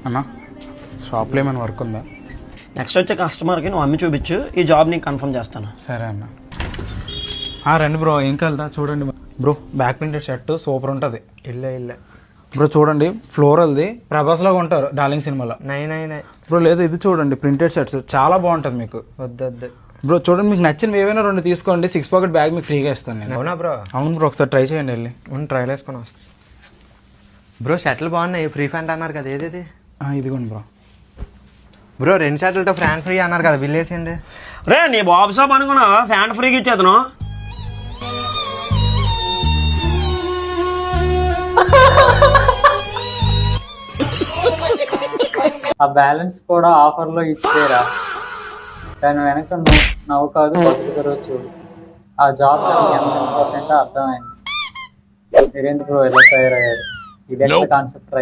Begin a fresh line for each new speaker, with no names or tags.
అన్నా షాప్లో ఏమైనా వర్క్ ఉందా?
నెక్స్ట్ వచ్చే కస్టమర్కి నువ్వు అమ్మి చూపించు, ఈ జాబ్ నీకు కన్ఫర్మ్ చేస్తాను.
సరే అన్న. రండి బ్రో, ఏం కలుదా చూడండి bro. Back printed shirt super ఉంటుంది.
ఇల్లే
బ్రో చూడండి, ఫ్లోరల్ది ప్రభాస్ లాగా ఉంటారు డార్లింగ్ సినిమాలో.
నై
బ్రో లేదు, ఇది చూడండి ప్రింటెడ్ షర్ట్స్ చాలా బాగుంటుంది మీకు.
వద్దు
బ్రో చూడండి, మీకు నచ్చిన ఏవైనా 2 తీసుకోండి, 6 పాకెట్ బ్యాగ్ మీకు ఫ్రీగా ఇస్తాను నేను.
అవునా బ్రో?
అవును బ్రో, ఒకసారి ట్రై చేయండి వెళ్ళి.
ట్రైల్ వేసుకొని వస్తా. బ్రో షర్ట్లు బాగున్నాయి, ఫ్రీ ఫ్యాంట్ అన్నారు కదా, ఏది
ఇదిగోండి బ్రో.
బ్రో 2 షర్ట్లతో ఫ్యాన్ ఫ్రీ అన్నారు కదా, బిల్ వేసేయండి.
రే నీ బాబు షాప్ అనుకున్నా ఫ్యాంట్ ఫ్రీగా ఇచ్చేతను.
ఆ బ్యాలెన్స్ కూడా ఆఫర్లో ఇచ్చేరా, దాని వెనక నవ్వు కాదు బతుకుతారో చూడు. ఆ జాబ్ ఎంత ఇంపార్టెంట్ అర్థమైంది. మీరేంటి బ్రో ఎలా తయారయ్యారు? ఇదే కాన్సెప్ట్ ట్రై